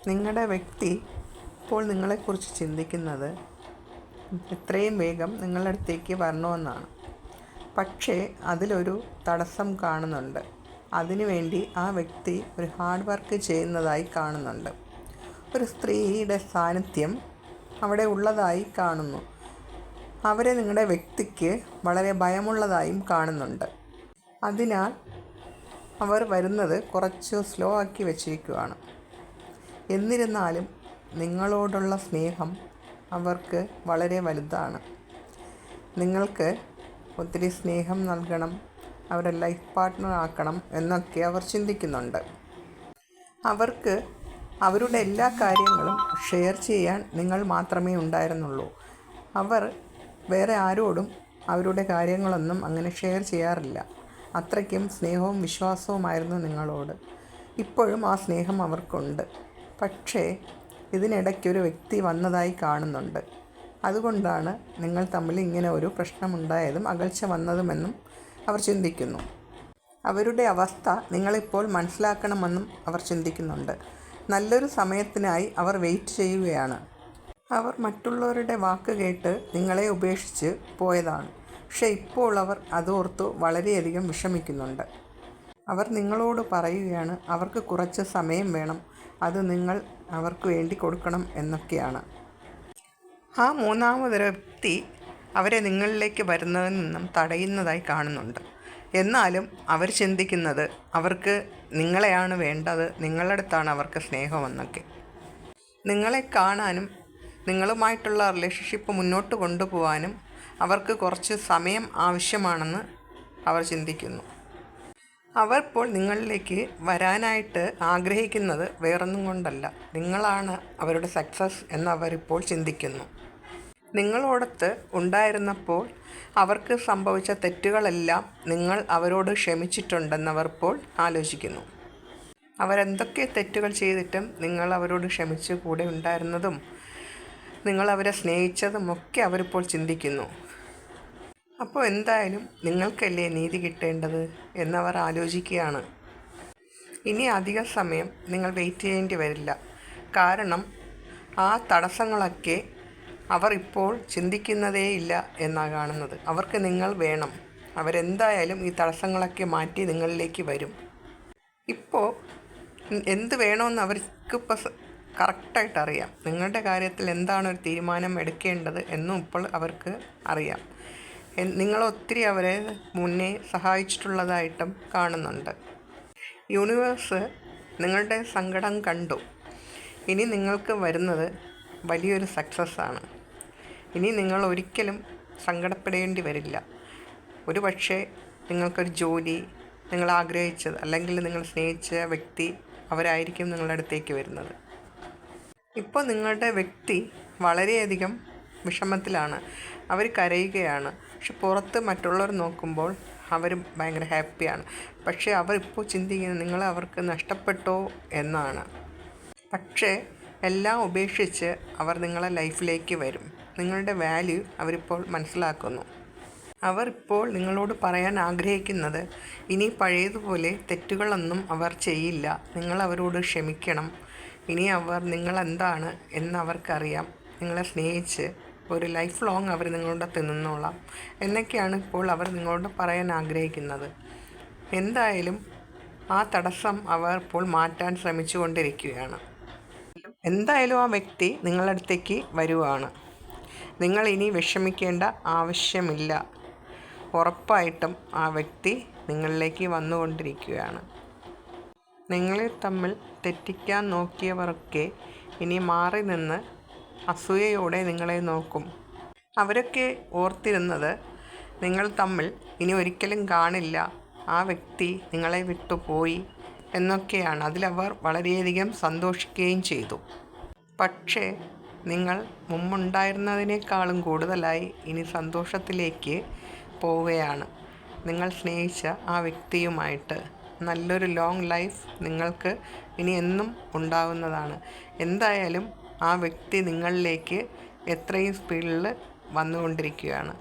നിങ്ങളുടെ വ്യക്തി ഇപ്പോൾ നിങ്ങളെക്കുറിച്ച് ചിന്തിക്കുന്നത് എത്രയും വേഗം നിങ്ങളുടെ അടുത്തേക്ക് വരണമെന്നാണ്. പക്ഷേ അതിലൊരു തടസ്സം കാണുന്നുണ്ട്. അതിനുവേണ്ടി ആ വ്യക്തി ഒരു ഹാർഡ് വർക്ക് ചെയ്യുന്നതായി കാണുന്നുണ്ട്. ഒരു സ്ത്രീയുടെ സാന്നിധ്യം അവിടെ ഉള്ളതായി കാണുന്നു. അവരെ നിങ്ങളുടെ വ്യക്തിക്ക് വളരെ ഭയമുള്ളതായും കാണുന്നുണ്ട്. അതിനാൽ അവർ വരുന്നത് കുറച്ച് സ്ലോ ആക്കി വച്ചിരിക്കുകയാണ്. എന്നിരുന്നാലും നിങ്ങളോടുള്ള സ്നേഹം അവർക്ക് വളരെ വലുതാണ്. നിങ്ങൾക്ക് ഒത്തിരി സ്നേഹം നൽകണം, അവരെ ലൈഫ് പാർട്ട്ണർ ആക്കണം എന്നൊക്കെ അവർ ചിന്തിക്കുന്നുണ്ട്. അവർക്ക് അവരുടെ എല്ലാ കാര്യങ്ങളും ഷെയർ ചെയ്യാൻ നിങ്ങൾ മാത്രമേ ഉണ്ടായിരുന്നുള്ളൂ. അവർ വേറെ ആരോടും അവരുടെ കാര്യങ്ങളൊന്നും അങ്ങനെ ഷെയർ ചെയ്യാറില്ല. അത്രയ്ക്കും സ്നേഹവും വിശ്വാസവുമായിരുന്നു നിങ്ങളോട്. ഇപ്പോഴും ആ സ്നേഹം അവർക്കുണ്ട്. പക്ഷേ ഇതിനിടയ്ക്കൊരു വ്യക്തി വന്നതായി കാണുന്നുണ്ട്. അതുകൊണ്ടാണ് നിങ്ങൾ തമ്മിൽ ഇങ്ങനെ ഒരു പ്രശ്നമുണ്ടായതും അകൽച്ച വന്നതുമെന്നും അവർ ചിന്തിക്കുന്നു. അവരുടെ അവസ്ഥ നിങ്ങളിപ്പോൾ മനസ്സിലാക്കണമെന്നും അവർ ചിന്തിക്കുന്നുണ്ട്. നല്ലൊരു സമയത്തിനായി അവർ വെയിറ്റ് ചെയ്യുകയാണ്. അവർ മറ്റുള്ളവരുടെ വാക്ക് കേട്ട് നിങ്ങളെ ഉപേക്ഷിച്ച് പോയതാണ്. പക്ഷേ ഇപ്പോൾ അവർ അതോർത്തു വളരെയധികം വിഷമിക്കുന്നുണ്ട്. അവർ നിങ്ങളോട് പറയുകയാണ് അവർക്ക് കുറച്ച് സമയം വേണം, അത് നിങ്ങൾ അവർക്ക് വേണ്ടി കൊടുക്കണം എന്നൊക്കെയാണ്. ആ മൂന്നാമതൊരു വ്യക്തി അവരെ നിങ്ങളിലേക്ക് വരുന്നതിൽ നിന്നും തടയുന്നതായി കാണുന്നുണ്ട്. എന്നാലും അവർ ചിന്തിക്കുന്നത് അവർക്ക് നിങ്ങളെയാണ് വേണ്ടത്, നിങ്ങളുടെ അടുത്താണ് അവർക്ക് സ്നേഹമെന്നൊക്കെ. നിങ്ങളെ കാണാനും നിങ്ങളുമായിട്ടുള്ള റിലേഷൻഷിപ്പ് മുന്നോട്ട് കൊണ്ടുപോകാനും അവർക്ക് കുറച്ച് സമയം ആവശ്യമാണെന്ന് അവർ ചിന്തിക്കുന്നു. അവർ ഇപ്പോൾ നിങ്ങളിലേക്ക് വരാനായിട്ട് ആഗ്രഹിക്കുന്നത് വേറൊന്നും കൊണ്ടല്ല, നിങ്ങളാണ് അവരുടെ സക്സസ് എന്നവരിപ്പോൾ ചിന്തിക്കുന്നു. നിങ്ങളോടൊത്ത് ഉണ്ടായിരുന്നപ്പോൾ അവർക്ക് സംഭവിച്ച തെറ്റുകളെല്ലാം നിങ്ങൾ അവരോട് ക്ഷമിച്ചിട്ടുണ്ടെന്നവർ ഇപ്പോൾ ആലോചിക്കുന്നു. അവരെന്തൊക്കെ തെറ്റുകൾ ചെയ്തിട്ടും നിങ്ങൾ അവരോട് ക്ഷമിച്ച് കൂടെ ഉണ്ടായിരുന്നതും നിങ്ങൾ അവരെ സ്നേഹിച്ചതുമൊക്കെ അവരിപ്പോൾ ചിന്തിക്കുന്നു. അപ്പോൾ എന്തായാലും നിങ്ങൾക്കല്ലേ നീതി കിട്ടേണ്ടത് എന്നവർ ആലോചിക്കുകയാണ്. ഇനി അധിക സമയം നിങ്ങൾ വെയിറ്റ് ചെയ്യേണ്ടി വരില്ല. കാരണം ആ തടസ്സങ്ങളൊക്കെ അവർ ഇപ്പോൾ ചിന്തിക്കുന്നതേയില്ല എന്നാണ് കാണുന്നത്. അവർക്ക് നിങ്ങൾ വേണം. അവരെന്തായാലും ഈ തടസ്സങ്ങളൊക്കെ മാറ്റി നിങ്ങളിലേക്ക് വരും. ഇപ്പോൾ എന്ത് വേണമെന്ന് അവർക്കിപ്പോൾ കറക്റ്റായിട്ട് അറിയാം. നിങ്ങളുടെ കാര്യത്തിൽ എന്താണ് ഒരു തീരുമാനം എടുക്കേണ്ടത് എന്നും ഇപ്പോൾ അവർക്ക് അറിയാം. നിങ്ങളൊത്തിരി അവരെ മുന്നേ സഹായിച്ചിട്ടുള്ളതായിട്ടും കാണുന്നുണ്ട്. യൂണിവേഴ്സ് നിങ്ങളുടെ സങ്കടം കണ്ടു. ഇനി നിങ്ങൾക്ക് വരുന്നത് വലിയൊരു സക്സസ്സാണ്. ഇനി നിങ്ങൾ ഒരിക്കലും സങ്കടപ്പെടേണ്ടി വരില്ല. ഒരു പക്ഷേ നിങ്ങൾക്കൊരു ജോലി, നിങ്ങൾ ആഗ്രഹിച്ചത് അല്ലെങ്കിൽ നിങ്ങൾ സ്നേഹിച്ച വ്യക്തി അവരായിരിക്കും നിങ്ങളുടെ അടുത്തേക്ക് വരുന്നത്. ഇപ്പോൾ നിങ്ങളുടെ വ്യക്തി വളരെയധികം വിഷമത്തിലാണ്. അവർ കരയുകയാണ്. പക്ഷെ പുറത്ത് മറ്റുള്ളവർ നോക്കുമ്പോൾ അവർ ഭയങ്കര ഹാപ്പിയാണ്. പക്ഷേ അവർ ഇപ്പോൾ ചിന്തിക്കുന്നത് നിങ്ങൾ അവർക്ക് നഷ്ടപ്പെട്ടോ എന്നാണ്. പക്ഷേ എല്ലാം ഉപേക്ഷിച്ച് അവർ നിങ്ങളെ ലൈഫിലേക്ക് വരും. നിങ്ങളുടെ വാല്യൂ അവരിപ്പോൾ മനസ്സിലാക്കുന്നു. അവർ ഇപ്പോൾ നിങ്ങളോട് പറയാൻ ആഗ്രഹിക്കുന്നത് ഇനി പഴയതുപോലെ തെറ്റുകളൊന്നും അവർ ചെയ്യില്ല, നിങ്ങൾ അവരോട് ക്ഷമിക്കണം, ഇനി അവർ നിങ്ങളെന്താണ് എന്നവർക്കറിയാം, നിങ്ങളെ സ്നേഹിച്ച് ഒരു ലൈഫ് ലോങ് അവർ നിങ്ങളോട് നിന്നോളാം എന്നൊക്കെയാണ് ഇപ്പോൾ അവർ നിങ്ങളോട് പറയാൻ ആഗ്രഹിക്കുന്നത്. എന്തായാലും ആ തടസ്സം അവർ ഇപ്പോൾ മാറ്റാൻ ശ്രമിച്ചു കൊണ്ടിരിക്കുകയാണ്. എന്തായാലും ആ വ്യക്തി നിങ്ങളുടെ അടുത്തേക്ക് വരുവാണ്. നിങ്ങൾ ഇനി വിഷമിക്കേണ്ട ആവശ്യമില്ല. ഉറപ്പായിട്ടും ആ വ്യക്തി നിങ്ങളിലേക്ക് വന്നുകൊണ്ടിരിക്കുകയാണ്. നിങ്ങളെ തമ്മിൽ തെറ്റിക്കാൻ നോക്കിയവരൊക്കെ ഇനി മാറി നിന്ന് അസൂയയോടെ നിങ്ങളെ നോക്കും. അവരൊക്കെ ഓർത്തിരുന്നത് നിങ്ങൾ തമ്മിൽ ഇനി ഒരിക്കലും കാണില്ല, ആ വ്യക്തി നിങ്ങളെ വിട്ടുപോയി എന്നൊക്കെയാണ്. അതിലവർ വളരെയധികം സന്തോഷിക്കുകയും ചെയ്തു. പക്ഷേ നിങ്ങൾ മുമ്പുണ്ടായിരുന്നതിനേക്കാളും കൂടുതലായി ഇനി സന്തോഷത്തിലേക്ക് പോവുകയാണ്. നിങ്ങൾ സ്നേഹിച്ച ആ വ്യക്തിയുമായിട്ട് നല്ലൊരു ലോങ് ലൈഫ് നിങ്ങൾക്ക് ഇനി എന്നും ഉണ്ടാവുന്നതാണ്. എന്തായാലും ആ വ്യക്തി നിങ്ങളിലേക്ക് എത്രയും സ്പീഡിൽ വന്നുകൊണ്ടിരിക്കുകയാണ്.